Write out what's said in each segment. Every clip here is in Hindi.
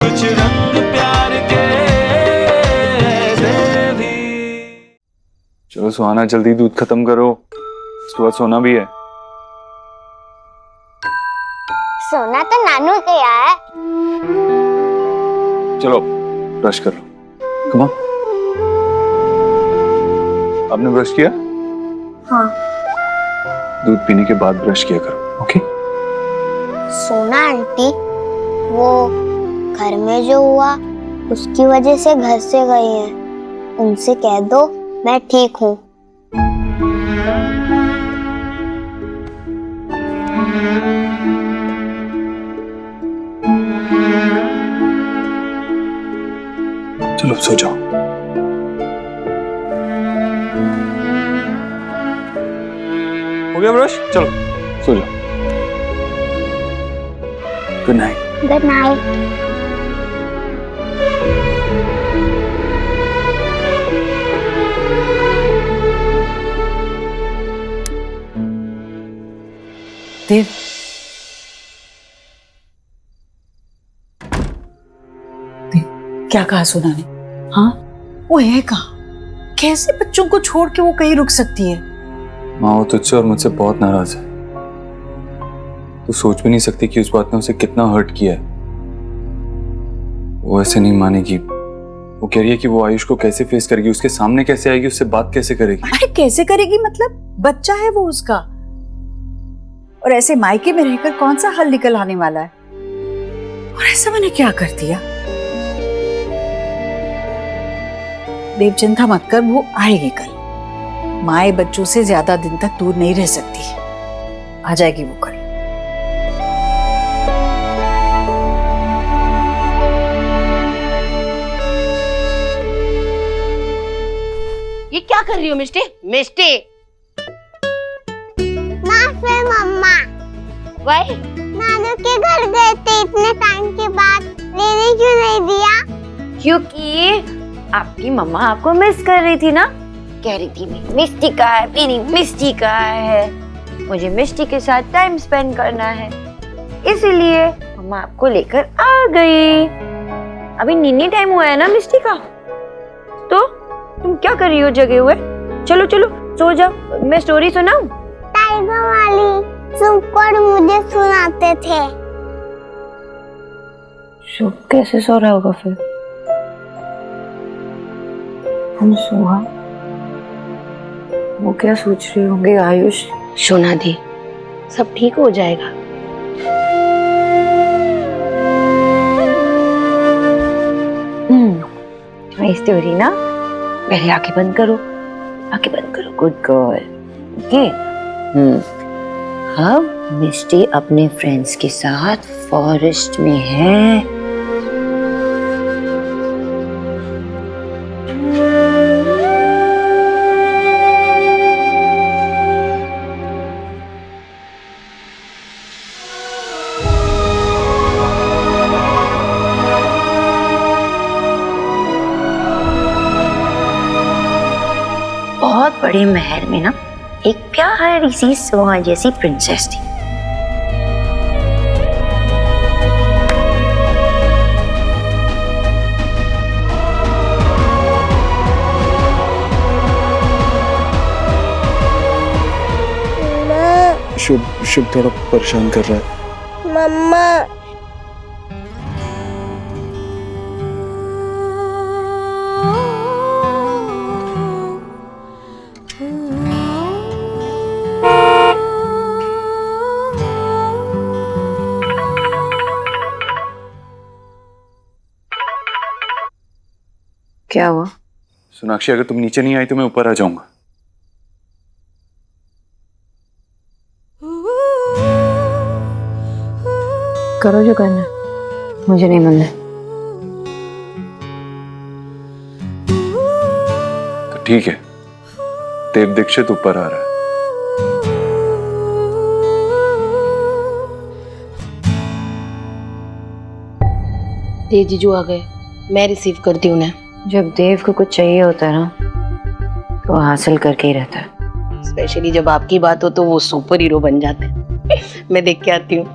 कुछ रंग प्यार के ऐसे भी। चलो सुहाना जल्दी दूध खत्म करो, उसके बाद सोना भी है। सोना तो नानू गया है। चलो ब्रश कर लो, कम ऑन। आपने ब्रश किया? हाँ। दूध पीने के बाद ब्रश किया करो, ओके? सोना आंटी, वो घर में जो हुआ उसकी वजह से घर से गई हैं। उनसे कह दो मैं ठीक हूँ। चलो सो जाओ। हो गया ब्रश? चलो सो जाओ। Good night. Good night. Dev, क्या कहा सोना ने? हाँ, वो है कहाँ? कैसे बच्चों को छोड़ के वो कहीं रुक सकती है? माँ वो तुझसे और मुझसे बहुत नाराज है। तू सोच भी नहीं सकती कि उस बात ने उसे कितना हर्ट किया है। वो ऐसे नहीं मानेगी। वो कह रही है कि वो आयुष को कैसे फेस करेगी, उसके सामने कैसे आएगी, उससे बात कैसे करेगी। अरे कैसे करेगी मतलब? बच्चा है वो उसका, और ऐसे मायके में रहकर कौन सा हल निकल आने वाला है? और ऐसा मैंने क्या कर दिया? देव चिंता मत कर, वो आएगी कल। माए बच्चों से ज्यादा दिन तक दूर नहीं रह सकती, आ जाएगी वो कल। ये क्या कर रही हो मिष्टी? मिष्टी फिर मम्मा वही नानू के घर गए थे इतने टाइम के बाद, लेने क्यों नहीं दिया? क्योंकि आपकी मम्मा आपको मिस कर रही थी ना। कह रही थी मिष्टी का है, मेरी मिष्टी का है, मुझे मिष्टी के साथ टाइम स्पेंड करना है, इसीलिए मम्मा आपको लेकर आ गई। अभी नीनी टाइम हुआ है ना मिष्टी का, तो तुम क्या कर रही हो जगे हुए? चलो चलो सो जाओ, मैं स्टोरी सुनाऊं? टाइगर वाली सुपर मुझे सुनाते थे। शुभ कैसे सो रहा होगा फिर? हम सोहा, वो क्या सोच रहे होंगे आयुष? सोना दी, सब ठीक हो जाएगा। स्टोरी ना, पहले आंखें बंद करो, आंखें बंद करो, गुड गर्ल। ओके। अब मिष्टी अपने फ्रेंड्स के साथ फॉरेस्ट में है। बहुत बड़े महल में ना एक प्यारी सी सुहा जैसी प्रिंसेस थी। शुभ शुभ थोड़ा परेशान कर रहा है। मम्मा क्या हुआ? सोनाक्षी अगर तुम नीचे नहीं आई तो मैं ऊपर आ जाऊंगा। करो जो करना, मुझे नहीं मन है। तो ठीक है, देव दीक्षित ऊपर आ रहा है। देव जीजू आ गए, मैं रिसीव करती हूँ उन्हें। जब देव को कुछ चाहिए होता है ना, तो हासिल करके ही रहता है। स्पेशली जब आपकी बात हो तो वो सुपर हीरो बन जाते हैं। मैं देख के आती हूँ।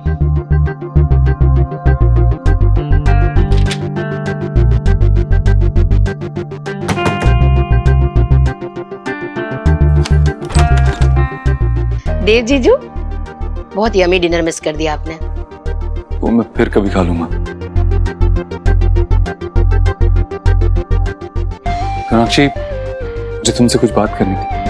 देव जीजू, बहुत यमी डिनर मिस कर दिया आपने। वो मैं फिर कभी खा लूंगा। सोनाक्षी, मुझे तुमसे कुछ बात करनी थी।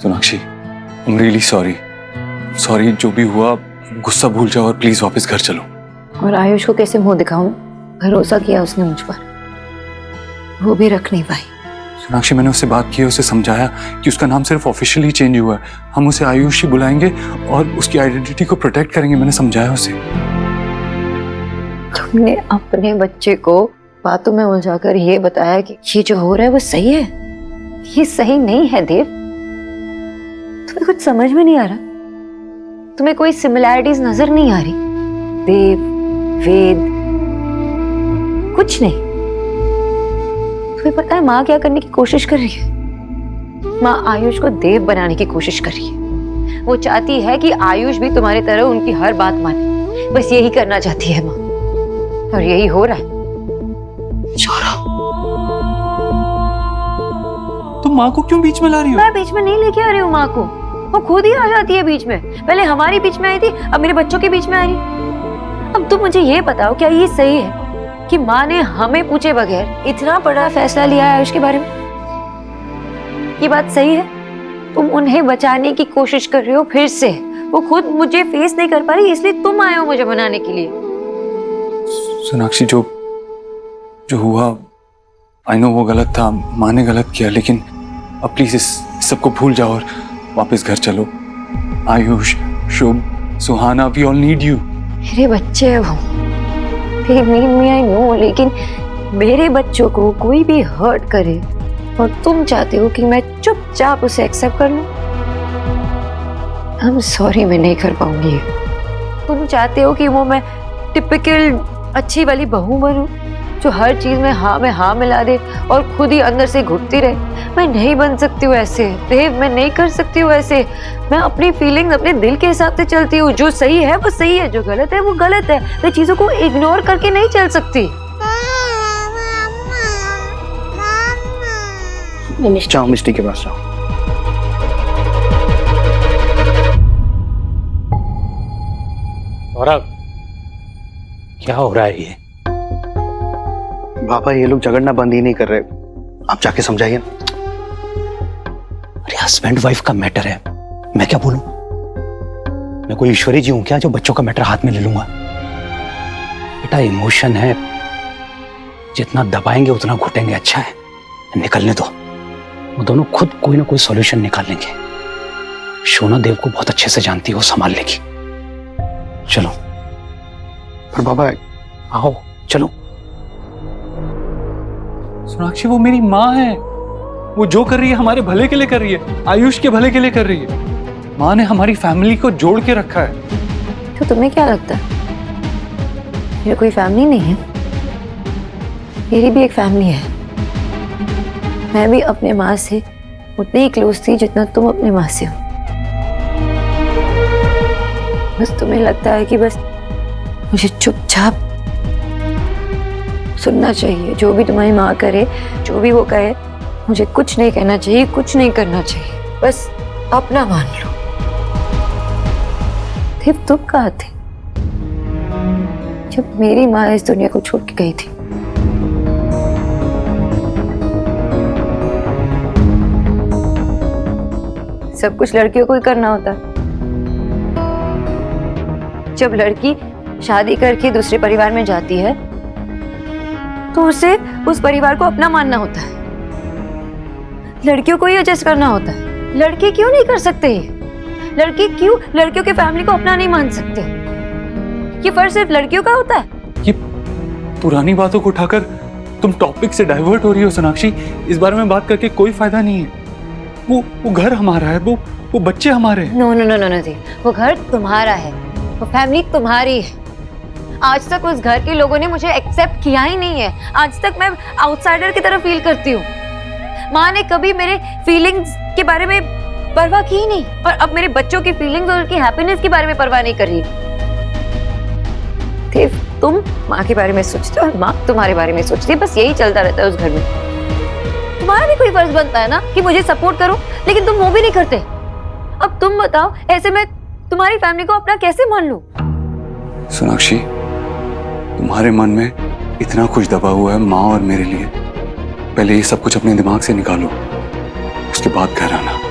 Sonakshi, I am really sorry, जो भी हुआ गुस्सा भूल जाओ और प्लीज वापस घर चलो। और आयुष को कैसे मुंह दिखाऊं? भरोसा किया उसने मुझ पर, वो भी रख नहीं पाई। सोनाक्षी, मैंने उससे बात की, उसे समझाया कि उसका नाम सिर्फ ऑफिशियली चेंज हुआ है, हम उसे आयुष ही बुलाएंगे और उसकी आइडेंटिटी को प्रोटेक्ट करेंगे। मैंने समझाया उसे। तुमने अपने बच्चे को बातों में उलझाकर ये बताया कि ये जो हो रहा है वो सही है? ये सही नहीं है देव। तुम्हें कुछ समझ में नहीं आ रहा? तुम्हें कोई सिमिलैरिटीज नजर नहीं आ रही? देव, वेद, कुछ नहीं। तुम्हें पता है माँ क्या करने की कोशिश कर रही है? माँ आयुष को देव बनाने की कोशिश कर रही है। वो चाहती है कि आयुष भी तुम्हारी तरह उनकी हर बात माने। बस यही करना चाहती है माँ, और यही हो रहा है। तुम माँ को क्यों बीच में ला रही हो? मैं बीच में नहीं लेके आ रही हूँ माँ को, वो खुद ही आ जाती है बीच में। पहले हमारी बीच में आई थी, अब मेरे बच्चों के बीच में आ रही। अब तुम मुझे ये बताओ, क्या ये सही है कि माँ ने हमें पूछे बगैर इतना बड़ा फैसला लिया है आयुष के बारे में? ये बात सही है? तुम उन्हें बचाने की कोशिश कर रहे हो फिर से। वो खुद मुझे फेस नहीं कर पा रही, इसलिए तुम आए हो मुझे बनाने के लिए। सोनाक्षी, जो हुआ आई नो वो गलत था, माँ ने गलत किया, लेकिन अब प्लीज इस सबको भूल जाओ और वापस घर चलो। आयुष, शुभ, सुहाना, वी ऑल नीड यू। मेरे बच्चे हैं वो, they need me, I know, लेकिन मेरे बच्चों को कोई भी हर्ट करे और तुम चाहते हो कि मैं चुपचाप उसे एक्सेप्ट कर लूं? I'm sorry, मैं नहीं कर पाऊंगी ये। तुम चाहते हो कि वो मैं टिपिकल अच्छी वाली बहू बनूं जो हर चीज में हाँ मिला दे और खुद ही अंदर से घुटती रहे? मैं नहीं बन सकती हूँ ऐसे देव, मैं नहीं कर सकती हूँ ऐसे। मैं अपनी फीलिंग्स अपने दिल के हिसाब से चलती हूँ। जो सही है वो सही है, जो गलत है वो गलत है। मैं चीजों को इग्नोर करके नहीं चल सकती। जाओ मिस्टी के पास जाओ। सौरभ, क्या हो रहा है ये? पापा, ये लोग झगड़ना बंद ही नहीं कर रहे, आप जाके समझाइए। अरे हस्बैंड वाइफ का मैटर है, मैं क्या बोलूं? मैं कोई ईश्वरी जी हूं क्या जो बच्चों का मैटर हाथ में ले लूंगा? बेटा इमोशन है, जितना दबाएंगे उतना घुटेंगे। अच्छा है, निकलने दो, वो दोनों खुद कोई ना कोई सॉल्यूशन निकाल लेंगे। शोना देव को बहुत अच्छे से जानती है, वो संभाल लेगी। चलो। पर पापा, आओ चलो। सोनाक्षी, वो मेरी माँ है, वो जो कर रही है हमारे भले के लिए कर रही है, आयुष के भले के लिए कर रही है। माँ ने हमारी फैमिली को जोड़ के रखा है। तो तुम्हें क्या लगता है मेरा कोई फैमिली नहीं है? मेरी भी एक फैमिली है। मैं भी अपने माँ से उतनी ही क्लोज थी जितना तुम अपने माँ से हो। बस तुम्हें लगता है कि बस मुझे चुपचाप सुनना चाहिए, जो भी तुम्हारी माँ करे, जो भी वो कहे, मुझे कुछ नहीं कहना चाहिए, कुछ नहीं करना चाहिए, बस अपना मान लो। देव, तुम कहाँ थे जब मेरी माँ इस दुनिया को छोड़ के गई थी? सब कुछ लड़कियों को ही करना होता है। जब लड़की शादी करके दूसरे परिवार में जाती है तो उसे उस परिवार को अपना मानना होता है। लड़कियों को ही एडजस्ट करना होता है। लड़के क्यों नहीं कर सकते? लड़के क्यों लड़कियों के फैमिली को अपना नहीं मान सकते? ये फर्ज सिर्फ लड़कियों का होता है? ये पुरानी बातों को उठाकर तुम टॉपिक से डाइवर्ट हो रही हो सोनाक्षी। इस बारे में बात करके कोई फायदा नहीं है। वो घर हमारा है, वो बच्चे हमारे हैं। No no no no no, वो घर तुम्हारा है, वो फैमिली तुम्हारी है। आज तक उस घर के लोगों ने मुझे एक्सेप्ट किया ही नहीं है। आज तक मैं आउटसाइडर की तरह फील करती हूँ। माँ ने कभी मेरे फीलिंग्स के बारे में परवाह की ही नहीं, और अब मेरे बच्चों की फीलिंग्स और उनकी हैप्पीनेस के बारे में परवाह नहीं कर रही। तुम माँ के बारे में सोचते हो और माँ तुम्हारे बारे में सोचती है, बस यही चलता रहता है उस घर में। तुम्हारा भी कोई फर्ज बनता है ना कि मुझे सपोर्ट करो, लेकिन तुम वो भी नहीं करते। अब तुम बताओ, ऐसे में तुम्हारी फैमिली को अपना कैसे मान लूं? सोनाक्षी, तुम्हारे मन में इतना कुछ दबा हुआ है माँ और मेरे लिए, पहले ये सब कुछ अपने दिमाग से निकालो, उसके बाद घर आना।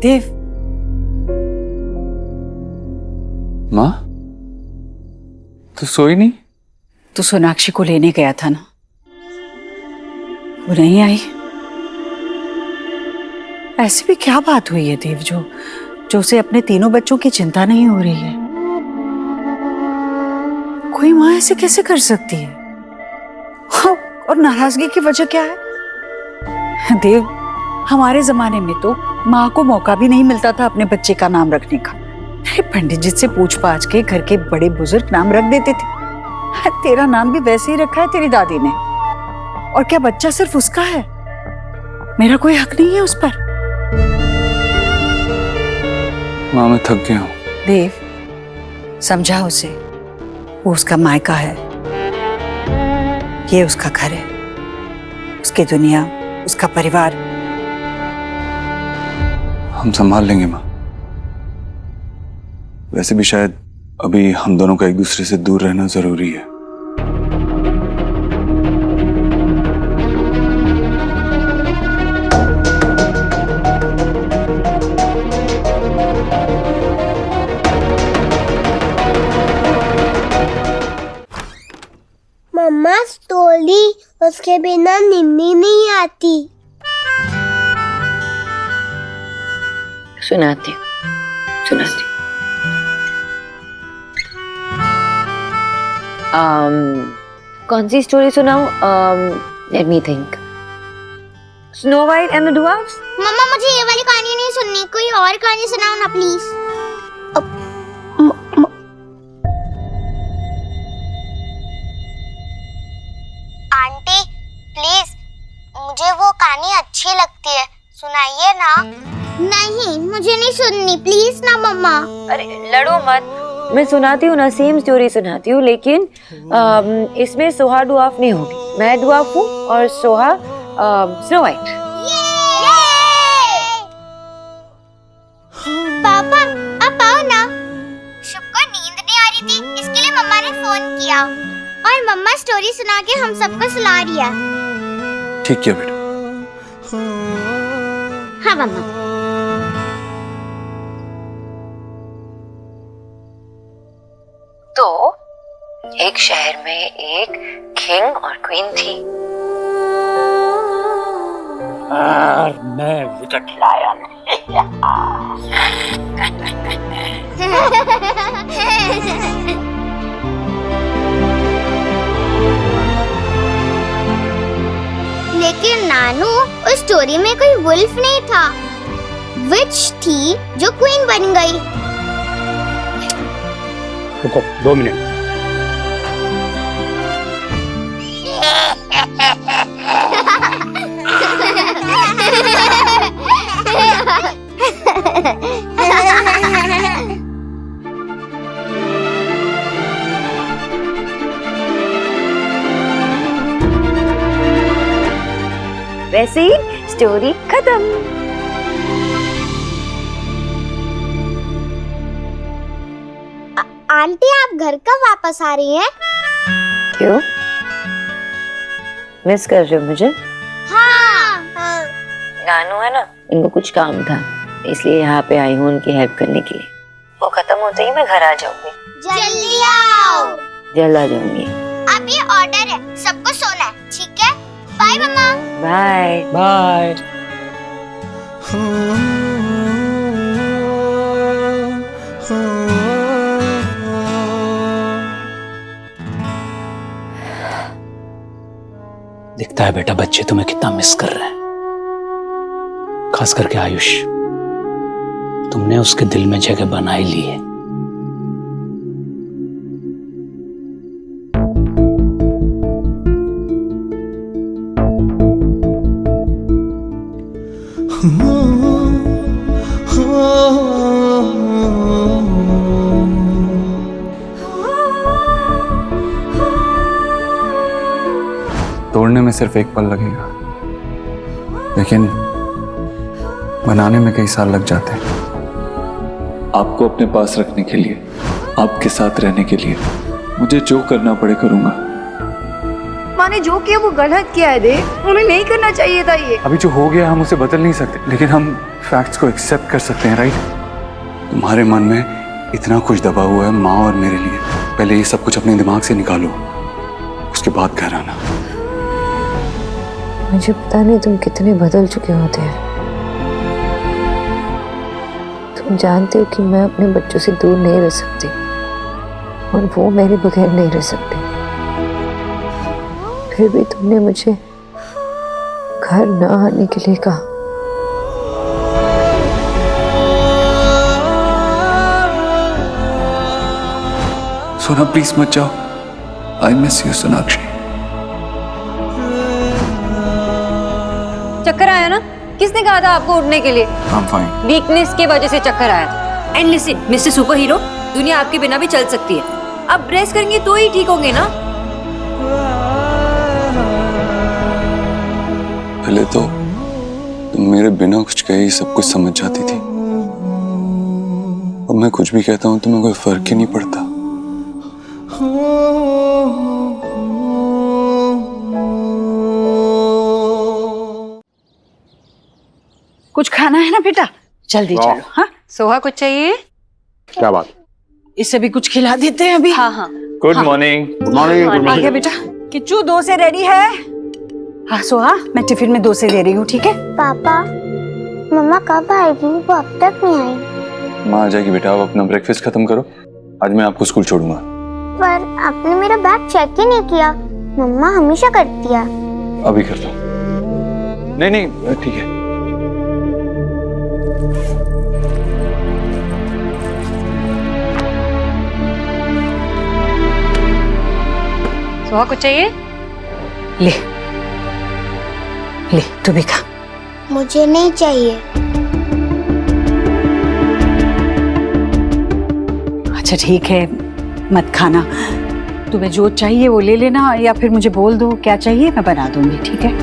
देव, माँ, तू सोई नहीं? तू सोनाक्षी को लेने गया था ना, वो नहीं आई। ऐसी भी क्या बात हुई है देव जो उसे अपने तीनों बच्चों की चिंता नहीं हो रही है? कोई माँ ऐसे कैसे कर सकती है? हाँ, और नाराजगी की वजह क्या है? देव, हमारे जमाने में तो माँ को मौका भी नहीं मिलता था अपने बच्चे का नाम रखने का। अरे पंडित जी से पूछ पाछ के घर के बड़े बुजुर्ग नाम रख देते थे। तेरा नाम भी वैसे ही रखा है तेरी दादी ने। और क्या बच्चा सिर्फ उसका है? मेरा कोई हक नहीं है उस पर? माँ, मैं थक गया हूँ। देव, समझा उसे, वो उसका मायका है, ये उसका घर है, उसकी दुनिया, उसका परिवार। हम संभाल लेंगे माँ। वैसे भी शायद अभी हम दोनों का एक दूसरे से दूर रहना जरूरी है। मम्मा, स्टोरी उसके बिना नींद नहीं आती। सुनाती हूँ। कौन सी स्टोरी सुनाऊं? Let me think. Snow white and the dwarfs. मम्मा, मुझे ये वाली कहानी नहीं सुननी, कोई और कहानी सुनाओ ना प्लीज। आंटी प्लीज, मुझे वो कहानी अच्छी लगती है, सुनाइए ना। नहीं, मुझे नहीं सुननी, प्लीज ना मम्मा। अरे लड़ो मत, मैं सुनाती हूँ ना, सेम स्टोरी सुनाती हूँ, लेकिन इसमें सोहा ड्वार्फ नहीं होगी। मैं ड्वार्फ हूँ और सोहा स्नो वाइट। पापा, आप आओ ना। शुभ को नींद नहीं आ रही थी, इसके लिए मम्मा ने फोन किया और मम्मा स्टोरी सुना के हम सबको सुला रही है। ठीक किया बेटा। हाँ मम्मा। तो एक शहर में एक किंग और क्वीन थी। और मैं विकेट लाया लेकिन नानू, उस स्टोरी में कोई वुल्फ नहीं था, विच थी जो क्वीन बन गई। रुको 2 मिनट। वैसे ही स्टोरी खत्म। आंटी, आप घर कब वापस आ रही हैं? क्यों? मिस कर रहे हो मुझे? हाँ। नानू है ना, इनको कुछ काम था, इसलिए यहाँ पे आई हूँ उनकी हेल्प करने के लिए। वो खत्म होते ही मैं घर आ जाऊंगी। जल्दी आओ। जल्द आ जाऊंगी। अब ये ऑर्डर है, सबको सोना है, ठीक है? बाय मम्मा। Bye bye. दिखता है बेटा बच्चे तुम्हें कितना मिस कर रहे हैं, खास करके आयुष। तुमने उसके दिल में जगह बना ही ली है। तोड़ने में सिर्फ एक पल लगेगा, लेकिन बनाने में कई साल लग जाते हैं। आपको अपने पास रखने के लिए, आपके साथ रहने के लिए मुझे जो करना पड़े करूंगा। माँ ने जो किया वो गलत किया है देव, उन्हें नहीं करना चाहिए था ये। अभी जो हो गया हम उसे बदल नहीं सकते, लेकिन हम फैक्ट्स को एक्सेप्ट कर सकते हैं, राइट? तुम्हारे मन में इतना कुछ दबा हुआ है माँ और मेरे लिए। पहले ये सब कुछ अपने दिमाग से निकालो, उसके बाद घर आना। मुझे पता नहीं तुम कितने बदल चुके होते हैं। तुम जानते हो कि मैं अपने बच्चों से दूर नहीं रह सकती और वो मेरे बगैर नहीं रह सकते। फिर भी तुमने मुझे घर न आने के लिए कहा। सोना प्लीज मत जाओ। I miss you Sonakshi. चक्कर आया ना? किसने कहा था आपको उठने के लिए? I'm fine. वीकनेस की वजह से चक्कर आया था। And listen mister super hero, दुनिया आपके बिना भी चल सकती है। अब रेस्ट करेंगे तो ही ठीक होंगे ना। पहले तो तुम मेरे बिना कुछ कहे ही सब कुछ समझ जाती थी, अब मैं कुछ भी कहता हूँ तुम्हें कोई फर्क ही नहीं पड़ता। कुछ खाना है ना बेटा? जल्दी चलो। हाँ सोहा कुछ चाहिए? क्या बात? इसे भी कुछ खिला देते हैं अभी। हाँ हाँ गुड मॉर्निंग। Good morning. आ गया बेटा। किच्चू डोसे रेडी है? हाँ सोहा, मैं टिफिन में डोसे दे रही हूँ, ठीक है? पापा, मम्मा कब आएगी? वो अब तक नहीं आई। माँ आ जाएगी बेटा, आप अपना ब्रेकफास्ट खत्म करो, आज मैं आपको स्कूल छोड़ूंगा। पर आपने मेरा बैग चेक ही नहीं किया। मम्मा हमेशा करती है। अभी करता हूँ। नहीं ठीक है। सोहा कुछ चाहिए? ले ले तू भी खा। मुझे नहीं चाहिए। अच्छा ठीक है, मत खाना। तुम्हें जो चाहिए वो ले लेना, या फिर मुझे बोल दो क्या चाहिए, मैं बना दूंगी, ठीक है?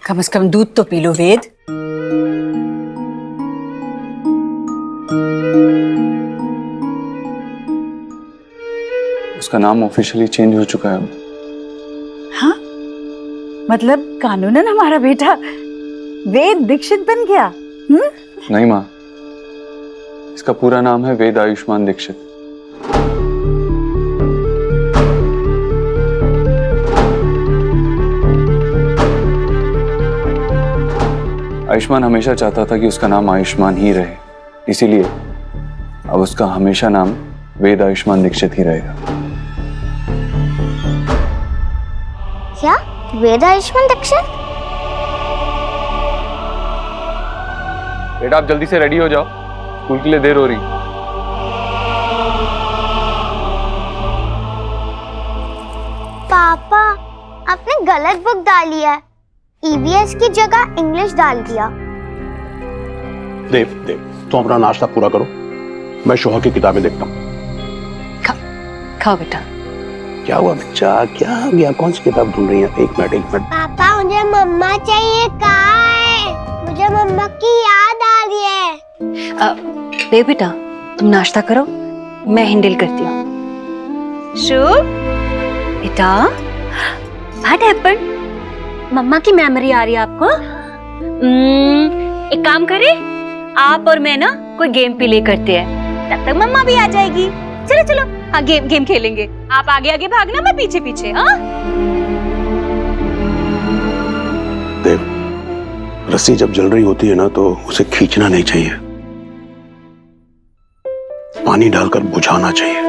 कम से कम दूध तो पी लो वेद। उसका नाम ऑफिशियली चेंज हो चुका है अब। हाँ मतलब कानूनन हमारा बेटा वेद दीक्षित बन गया? नहीं माँ, इसका पूरा नाम है वेद आयुष्मान दीक्षित। आयुष्मान हमेशा चाहता था कि उसका नाम आयुष्मान ही रहे, इसीलिए अब उसका हमेशा नाम वेद आयुष्मान दीक्षित ही रहेगा। क्या? वेद आयुष्मान दीक्षित? बेटा आप जल्दी से रेडी हो जाओ, स्कूल के लिए देर हो रही। पापा, आपने गलत बुक डाली है। ईवीएस की जगह इंग्लिश डाल दिया। देव तुम अपना नाश्ता पूरा करो, मैं शोहा की किताबें देखता हूँ। खाओ बेटा। क्या हुआ बच्चा, क्या हो गया? कौन सी किताब ढूंढ रही है? एक मिनट। पापा मुझे मम्मा चाहिए। कहाँ है? मुझे मम्मा की याद आ रही है। देव बेटा तुम नाश्ता करो, मैं हैंडल करती हूँ। शुभ बेटा, व्हाट हैपेंड? मम्मा की मेमोरी आ रही है आपको? एक काम करें, आप और मैं ना कोई गेम प्ले करते हैं, तब तक मम्मा भी आ जाएगी। चलो चलो, हाँ गेम खेलेंगे। आप आगे आगे भागना, मैं पीछे पीछे। हाँ देव, रस्सी जब जल रही होती है ना तो उसे खींचना नहीं चाहिए। पानी डालकर बुझाना चाहिए,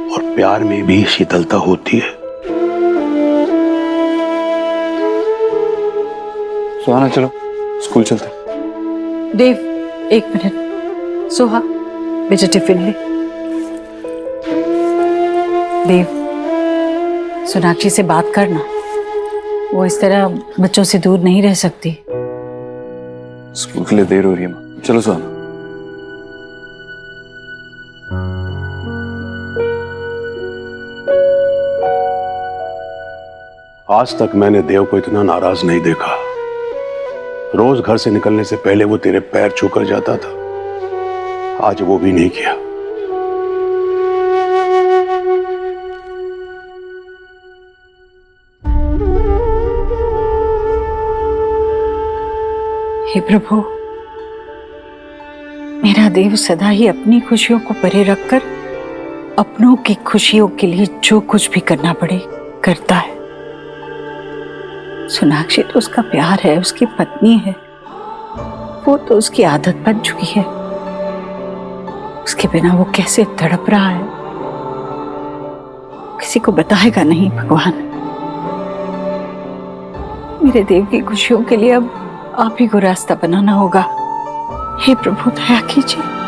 और प्यार में भी शीतलता होती है। सुहाना चलो स्कूल चलते। देव, एक मिनट। सोहा, बेटा टिफिन ले। देव, सोनाक्षी से बात करना, वो इस तरह बच्चों से दूर नहीं रह सकती। स्कूल के लिए देर हो रही है माँ, चलो सुहाना। आज तक मैंने देव को इतना नाराज नहीं देखा। रोज घर से निकलने से पहले वो तेरे पैर छूकर जाता था, आज वो भी नहीं किया। हे प्रभु, मेरा देव सदा ही अपनी खुशियों को परे रखकर अपनों की खुशियों के लिए जो कुछ भी करना पड़े करता है। सोनाक्षी तो उसका प्यार है, उसकी पत्नी है, वो तो उसकी आदत बन चुकी है। उसके बिना वो कैसे तड़प रहा है, किसी को बताएगा नहीं। भगवान, मेरे देव की खुशियों के लिए अब आप ही को रास्ता बनाना होगा। हे प्रभु, दया कीजिए।